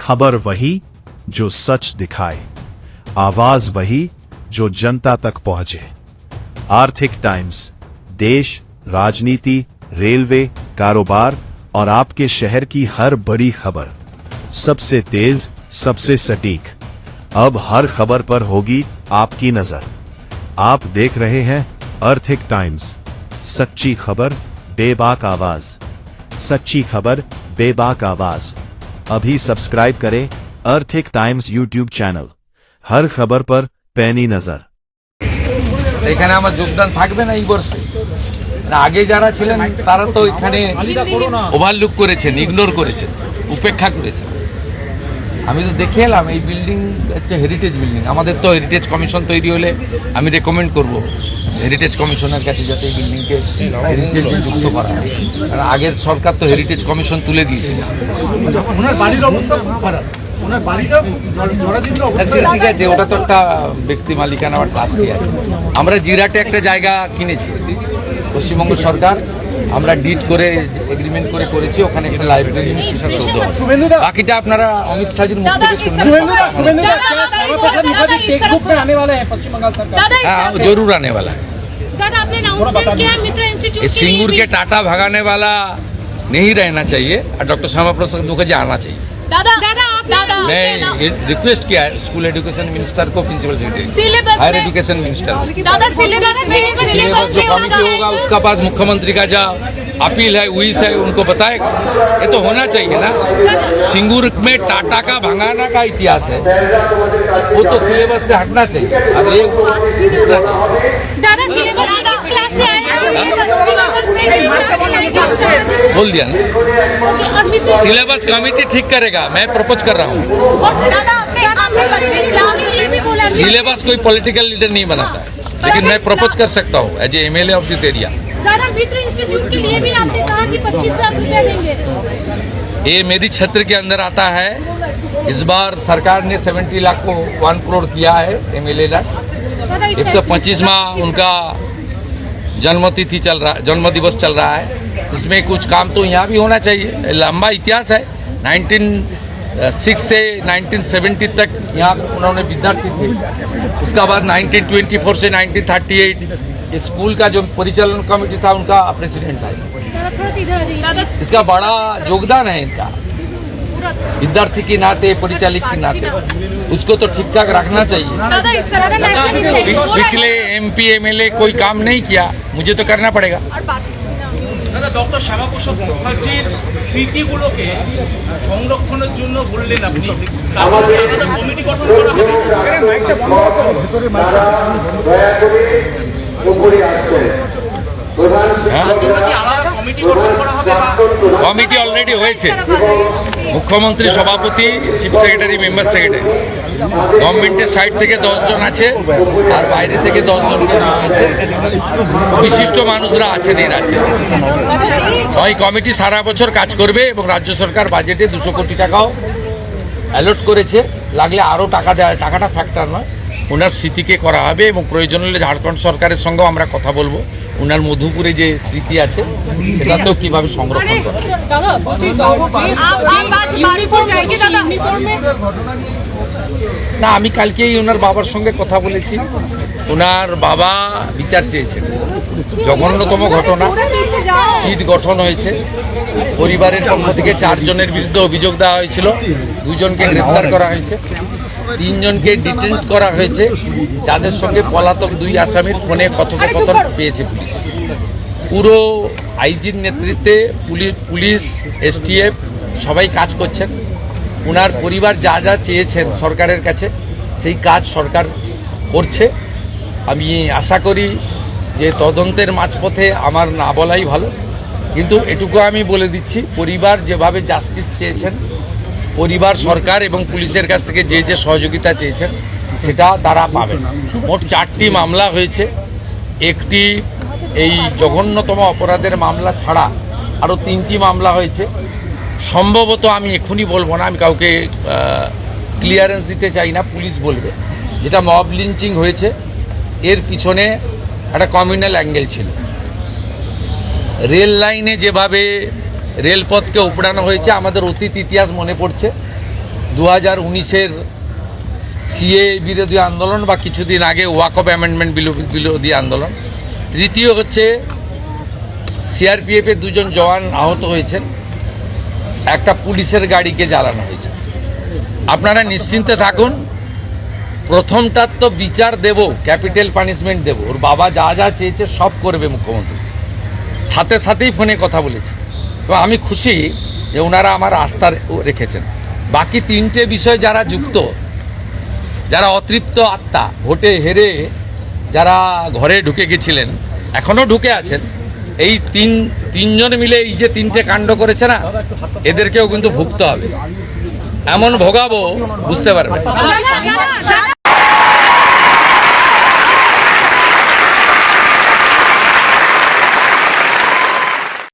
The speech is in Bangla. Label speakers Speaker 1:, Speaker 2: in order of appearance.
Speaker 1: खबर वही जो सच दिखाए, आवाज वही जो जनता तक पहुंचे। आर्थिक टाइम्स, देश, राजनीति, रेलवे, कारोबार और आपके शहर की हर बड़ी खबर, सबसे तेज, सबसे सटीक। अब हर खबर पर होगी आपकी नजर। आप देख रहे हैं आर्थिक टाइम्स, सच्ची खबर, बेबाक आवाज। सच्ची खबर, बेबाक आवाज। अभी सब्सक्राइब करें आर्थिक टाइम्स यूट्यूब चैनल। हर खबर पर पैनी नजर।
Speaker 2: এখানে আমার যোগদান থাকবে না এই বর্ষে। আগে যারা ছিলেন তারা তো এখানে ওভারলুক করেছেন, ইগনোর করেছেন, উপেক্ষা করেছেন। আমি তো দেখে এলাম এই বিল্ডিং একটা হেরিটেজ বিল্ডিং। আমাদের তো হেরিটেজ কমিশন তৈরি হলে আমি রেকমেন্ড করব হেরিটেজ কমিশনের কাছে যাতে এই বিল্ডিংকে হেরিটেজ যুক্ত করা হয়। কারণ আগের সরকার তো হেরিটেজ কমিশন তুলে দিয়েছিল।
Speaker 3: ওনার বাড়ির অবস্থা খুব খারাপ, ওনার বাড়িটা
Speaker 2: ঠিক আছে, ওটা তো একটা ব্যক্তি মালিকানা বা ট্রাস্টি আছে। আমরা জিরাটে একটা জায়গা কিনেছি, পশ্চিমবঙ্গ সরকার, আমরা ডিড করে এগ্রিমেন্ট করে করেছি। ওখানে একটা লাইব্রেরি শিক্ষা সৌধ, বাকিটা আপনারা অমিত শাহজির মুখ থেকে শুনবেন। हाँ जरूर आने वाला है। इस सिंगूर के टाटा भगाने वाला नहीं रहना चाहिए और डॉक्टर श्यामा प्रसाद मुखर्जी आना चाहिए। मैं रिक्वेस्ट किया है स्कूल एजुकेशन मिनिस्टर को, principal secretary, higher education minister को। सिलेबस जो कमिटी होगा उसका पास मुख्यमंत्री का जो अपील है, विश है, उनको बताएगा। ये तो होना चाहिए ना। सिंगूर में टाटा का भगाना का इतिहास है, वो तो सिलेबस से हटना चाहिए। अगर ये बोल दिया ना, सिलेबस कमेटी ठीक करेगा। मैं प्रपोज कर रहा हूँ। सिलेबस कोई पॉलिटिकल लीडर नहीं बनाता है, लेकिन मैं प्रपोज कर सकता हूँ as a MLA of this area.
Speaker 4: मित्र इंस्टीट्यूट के लिए भी आपने कहा कि 25 लाख रुपया देंगे।
Speaker 2: ये मेरी क्षेत्र के अंदर आता है। इस बार सरकार ने 70 लाख को 1 करोड़ किया है एमएलए का। 125वां उनका जन्मतिथि चल रहा, जन्म दिवस चल रहा है। इसमें कुछ काम तो यहाँ भी होना चाहिए। लंबा इतिहास है, 1906 से 1970 तक यहाँ उन्होंने विद्यार्थी थे। उसका बाद 1924 से 1938 स्कूल का जो परिचालन कमेटी था उनका प्रेसिडेंट था। इसका बड़ा योगदान है इनका, विद्यार्थी के नाते, परिचालित के नाते। उसको तो ठीक ठाक रखना चाहिए। पिछले एमपी एमएलए कोई काम नहीं किया, मुझे तो करना पड़ेगा।
Speaker 3: ডক্টর শ্যামাপ্রসাদ মুখার্জির স্মৃতিগুলোকে সংরক্ষণের জন্য বললেন আপনি, কমিটি গঠন করা হবে।
Speaker 2: কমিটি অলরেডি হয়েছে। মুখ্যমন্ত্রী সভাপতি, চিফ সেক্রেটারি, মেম্বার সেক্রেটারি, গভর্নমেন্টের সাইড থেকে 10 জন আছে আর বাইরে থেকে 10 জনকে নেওয়া আছে। বিশিষ্ট মানুষরা আছেন এই রাজ্যে। ওই কমিটি সারা বছর কাজ করবে এবং রাজ্য সরকার বাজেটে 200 কোটি টাকাও অ্যালট করেছে। লাগলে আরও টাকা দেয়, টাকাটা ফ্যাক্টর নয়। ওনার স্মৃতিকে করা হবে এবং প্রয়োজন হলে ঝাড়খণ্ড সরকারের সঙ্গেও আমরা কথা বলবো। ওনার মধুপুরে যে স্মৃতি আছে সেটা তো কীভাবে সংরক্ষণ করা। না, আমি কালকেই ওনার বাবার সঙ্গে কথা বলেছি। ওনার বাবা বিচার চেয়েছেন। জঘন্যতম ঘটনা, সিট গঠন হয়েছে। পরিবারের পক্ষ থেকে 4 জনের বিরুদ্ধে অভিযোগ দেওয়া হয়েছিল। 2 জনকে গ্রেপ্তার করা হয়েছে, 3 জনকে ডিটেন্ট করা হয়েছে, যাদের সঙ্গে পলাতক 2 আসামির ফোনে কথোপকথন পেয়েছে পুলিশ। পুরো আইজির নেতৃত্বে পুলিশ, এসটিএফ সবাই কাজ করছেন। ওনার পরিবার যা যা চেয়েছেন সরকারের কাছে সেই কাজ সরকার করছে। আমি আশা করি যে তদন্তের মাঝপথে আমার না বলাই ভালো, কিন্তু এটুকু আমি বলে দিচ্ছি, পরিবার যেভাবে জাস্টিস চেয়েছেন, পরিবার, সরকার এবং পুলিশের কাছ থেকে যে যে সহযোগিতা চেয়েছেন সেটা তারা পাবেন। মোট 4টি মামলা হয়েছে। একটি এই জঘন্যতম অপরাধের মামলা ছাড়া আরও 3টি মামলা হয়েছে। সম্ভবত আমি এখনই বলবো না, আমি কাউকে ক্লিয়ারেন্স দিতে চাই না, পুলিশ বলবে। যেটা মব লিঞ্চিং হয়েছে, এর পিছনে একটা কমিউনাল অ্যাঙ্গেল ছিল। রেল লাইনে যেভাবে রেলপথকে উপড়ানো হয়েছে, আমাদের অতীত ইতিহাস মনে পড়ছে। 2019-এর সিএ বিরোধী আন্দোলন বা কিছুদিন আগে ওয়াকফ অ্যামেন্ডমেন্ট বিরোধী আন্দোলন। তৃতীয় হচ্ছে সিআরপিএফের 2 জন জওয়ান আহত হয়েছেন, একটা পুলিশের গাড়িকে জ্বালানো হয়েছে। আপনারা নিশ্চিন্তে থাকুন, প্রথমটার তো বিচার দেব, ক্যাপিটাল পানিশমেন্ট দেব। ওর বাবা যা যা চেয়েছে সব করবে মুখ্যমন্ত্রী, সাথে সাথেই ফোনে কথা বলেছি। তো আমি খুশি যে ওনারা আমার আস্থা রেখেছেন। বাকি 3টে বিষয় যারা যুক্ত, যারা অতৃপ্ত আত্মা, ভোটে হেরে যারা ঘরে ঢুকে গেছিলেন, এখনও ঢুকে আছেন, এই তিনজন মিলে এই যে 3টে কাণ্ড করেছে না, এদেরকেও কিন্তু ভুগতে হবে। এমন ভোগাবো বুঝতে পারবে।